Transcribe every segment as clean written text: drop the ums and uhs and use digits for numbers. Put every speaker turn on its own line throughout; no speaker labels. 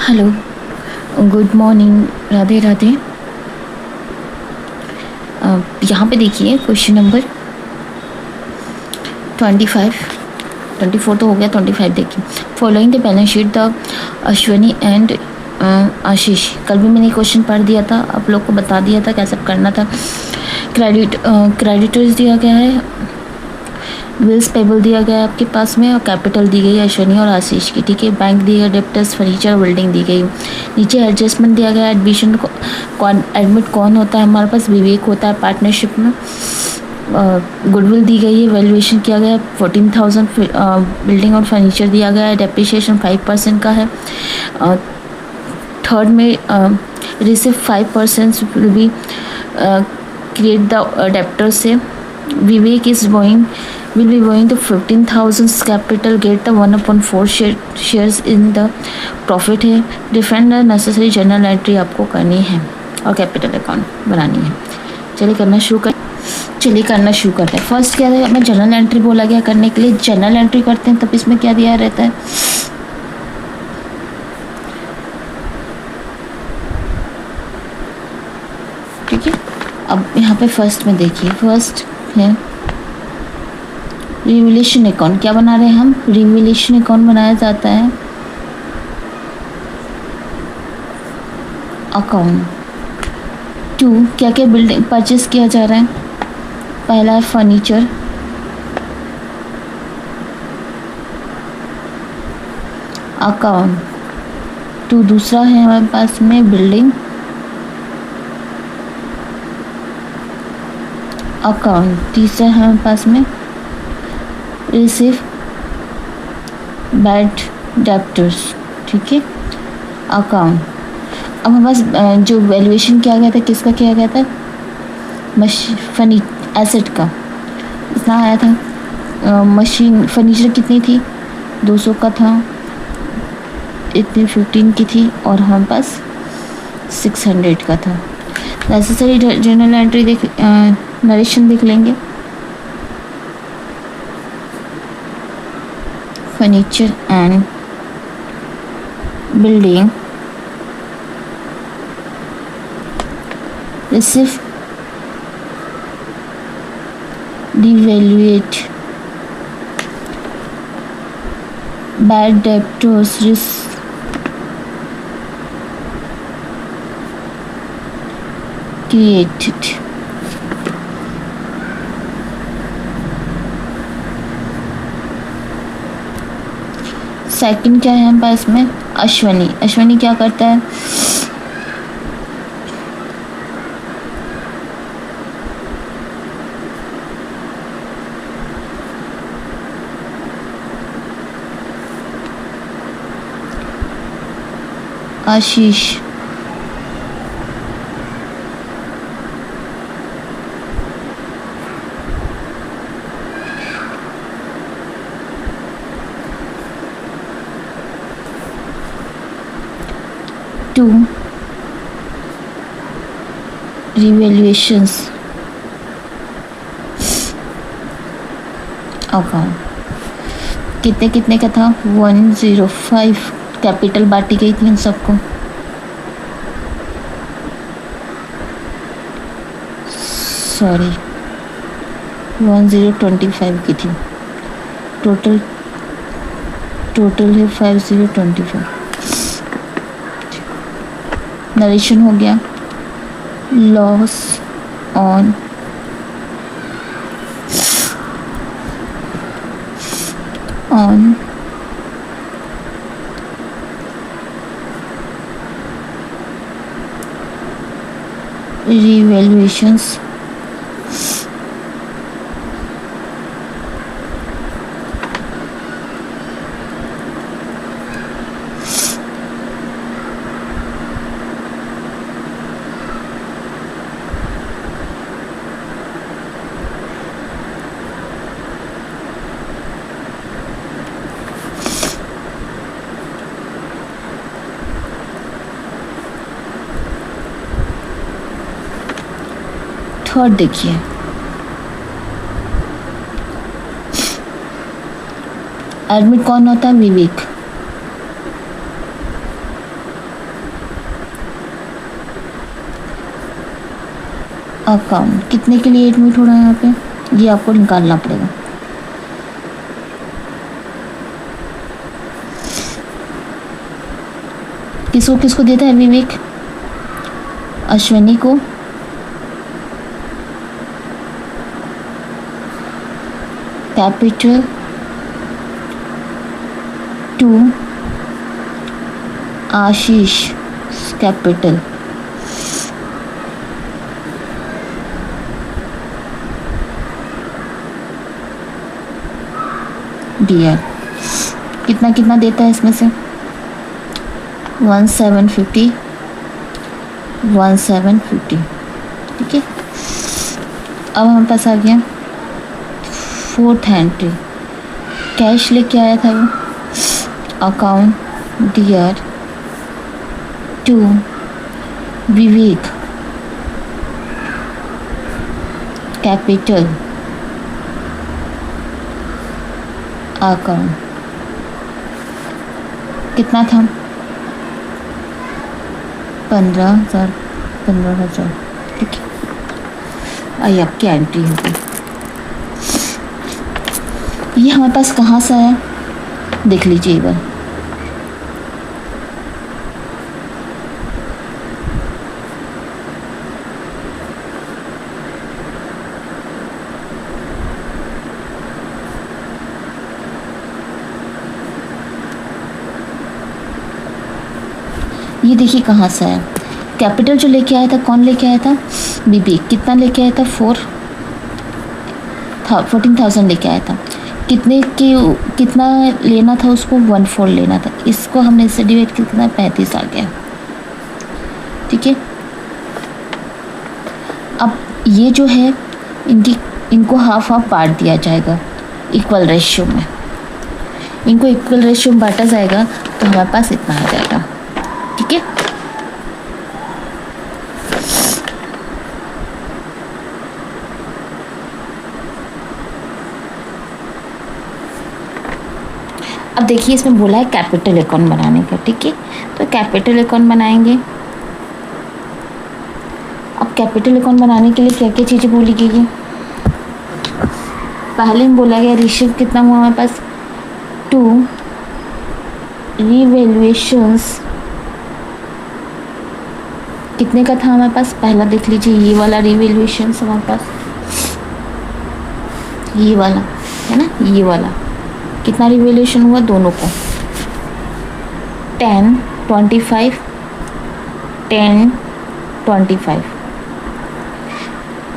Hello, good morning, Radhe Radhe. यहाँ पे देखिए क्वेश्चन नंबर 25, 24 तो हो गया, 25 देखिए। Following the balance sheet the Ashwani and Ashish. कल भी मैंने क्वेश्चन पढ़ दिया था, आप लोग को बता दिया था कैसे करना था। क्रेडिटर्स दिया गया है, बिल्स पेबल दिया गया है आपके पास में, और कैपिटल दी गई है अश्वनी और आशीष की, ठीक है। बैंक दिया गया, डेप्टर्स, फर्नीचर, बिल्डिंग दी गई। नीचे एडजस्टमेंट दिया गया, एडमिशन कौन एडमिट कौन होता है हमारे पास, विवेक होता है पार्टनरशिप में। गुडविल दी गई है, वैल्यूएशन किया गया है 14,000, बिल्डिंग और फर्नीचर दिया गया है, डेप्रिसिएशन 5% का है। थर्ड में receive 5% will be create the debtor से। विवेक is will be going to 15,000 capital, get the 1/4 shares in the profit है। Defend the necessary journal entry आपको करनी है और कैपिटल अकाउंट बनानी है। चलिए करना शुरू करते हैं। फर्स्ट क्या है, हमें जर्नल एंट्री बोला गया करने के लिए। जर्नल एंट्री करते हैं तब इसमें क्या दिया रहता है, ठीक है। अब यहाँ पे फर्स्ट में देखिए, फर्स्ट है रिवैल्यूएशन अकाउंट। क्या बना रहे हैं हम, रिवैल्यूएशन अकाउंट बनाया जाता है। अकाउंट 2, क्या क्या बिल्डिंग परचेस किया जा रहा है। पहला है फर्नीचर, अकाउंट 2। दूसरा है हमारे पास में बिल्डिंग, अकाउंट। तीसरा है हमारे पास में रिसीव बैड डेप्टर्स, ठीक है, अकाउंट। अब हमारे पास जो वैल्यूएशन किया गया था, किसका किया गया था, एसेट का। इतना आया था। मशीन फर्नीचर कितनी थी, 200 का था, इतनी 15 की थी, और हमारे पास 600 का था। नेसेसरी जर्नल एंट्री नरेशन देख लेंगे। Furniture and building receive devaluate bad debtors created। Second क्या है हमारे पास में, अश्वनी क्या करता है, आशीष to revaluations अकाउंट। कितने का था, 105। कैपिटल बांटी गई थी इन सबको, सॉरी 1025 की थी। टोटल है 5025। नरेशन हो गया। लॉस ऑन revaluations थर्ड देखिए, एडमिट कौन होता है, विवेक। अकाउंट कितने के लिए एडमिट हो रहा है यहाँ पे, ये आपको निकालना पड़ेगा। किसको किसको देता है विवेक, अश्विनी को, कैपिटल 2, आशीष कैपिटल, डियर। कितना कितना देता है इसमें से, 1750, 1750, ठीक है। अब हमारे पास आ गया फोर्थ एंट्री, कैश लेके आया था वो, अकाउंट डियर 2 विवेक कैपिटल अकाउंट, कितना था, 15,000, 15,000, ठीक है। आई आपकी एंट्री होगी। ये हमारे पास कहाँ से आया देख लीजिए एक बार। ये देखिए कहाँ से आया, कैपिटल जो लेके आया था, कौन लेके आया था, विवेक। कितना लेके आया था, 14,000 लेके आया था। कितने के कितना लेना था उसको, 1/4 लेना था। इसको हमने इससे डिवाइड कितना, 35 आ गया, ठीक है। अब ये जो है इनको हाफ हाफ बांट दिया जाएगा इक्वल रेशियो में, इनको इक्वल रेशियो में बांटा जाएगा तो हमारे पास इतना आ जाएगा, ठीक है। अब देखिए इसमें बोला है कैपिटल अकाउंट बनाने का, ठीक है। तो कैपिटल अकाउंट बनाएंगे। अब कैपिटल अकाउंट बनाने के लिए क्या क्या चीज़ें बोली गई है, पहले में बोला गया रिसीव कितना हुआ हमारे पास, 2 रिवैल्यूएशंस कितने का था हमारे पास, पहला देख लीजिए ये वाला रिवैल्यूएशंस हमारे पास, ये वाला है ना, ये वाला कितना रिवैल्यूएशन हुआ दोनों को, 10, 25, 10, 25,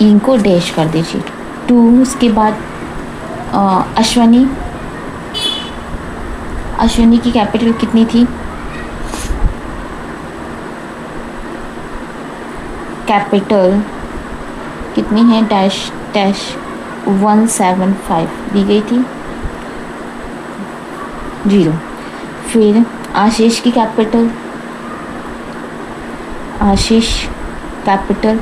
इनको डैश कर दीजिए। 2 उसके बाद अश्वनी की कैपिटल कितनी थी, कैपिटल कितनी है, डैश डैश 175 दी गई थी, 0। फिर आशीष की कैपिटल, आशीष कैपिटल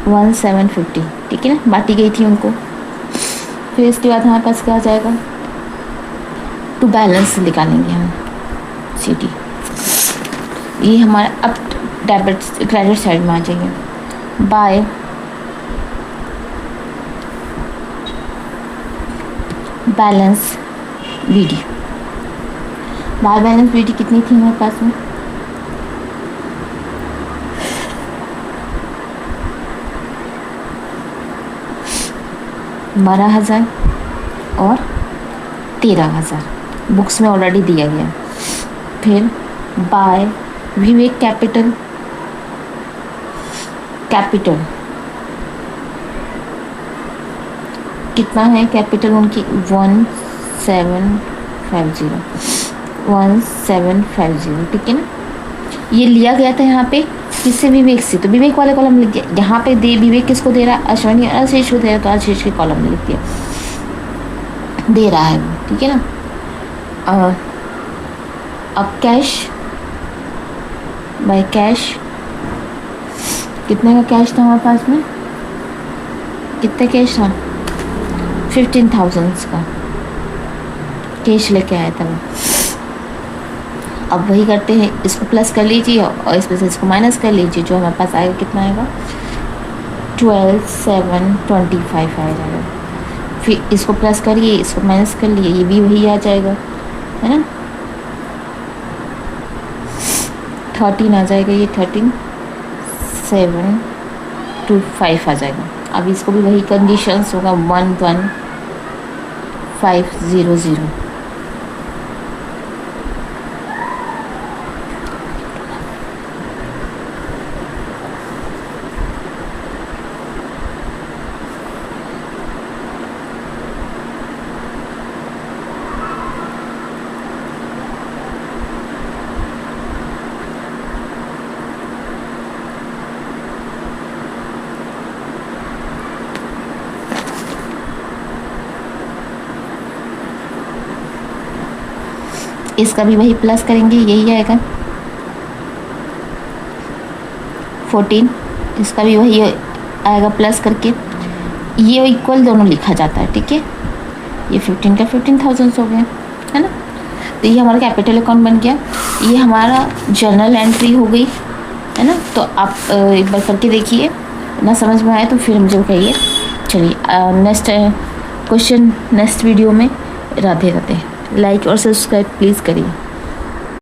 1750, ठीक है ना, बांटी गई थी उनको। फिर इसके बाद हमारे पास क्या आ जाएगा, टू बैलेंस निकालेंगे हम, सिटी। ये हमारा अब डेबिट क्रेडिट साइड में आ जाएंगे, by balance BD. By balance BD कितनी थी हमारे पास में, बारह 12,000 और 13,000 बुक्स में ऑलरेडी दिया गया। फिर बाय विवेक कैपिटल कितना है, कैपिटल उनकी 1750, ठीक है ना। ये लिया गया था यहाँ पे किससे, विवेक से, तो विवेक वाले कॉलम लिख दिया। यहाँ पे दे विवेक किसको दे रहा है, अश्विनी आशीष को दे रहा है, तो आशीष के कॉलम में लिख दिया, दे रहा है वो, ठीक है ना। अब कैश बाय कैश, कितने का कैश था हमारे पास में, कितना कैश था, 15,000 का कैश लेके आया था वो। अब वही करते हैं, इसको प्लस कर लीजिए और इसमें से इसको माइनस कर लीजिए, जो हमारे पास आएगा कितना आएगा, 12,725 आ जाएगा। फिर इसको प्लस करिए, इसको माइनस कर लिए, ये भी वही आ जाएगा, है ना। 13 आ जाएगा, ये 13,725 आ जाएगा। अब इसको भी वही कंडीशंस होगा, 11,500। इसका भी वही प्लस करेंगे, यही आएगा 14। इसका भी वही आएगा प्लस करके, ये इक्वल दोनों लिखा जाता है, ठीक है। ये 15 का 15,000 हो गया, है ना। तो ये हमारा कैपिटल अकाउंट बन गया, ये हमारा जर्नल एंट्री हो गई, है ना। तो आप एक बार करके देखिए, ना समझ में आए तो फिर मुझे कहिए। चलिए नेक्स्ट क्वेश्चन नेक्स्ट वीडियो में। राधे राधे। लाइक और सब्सक्राइब प्लीज़ करिए।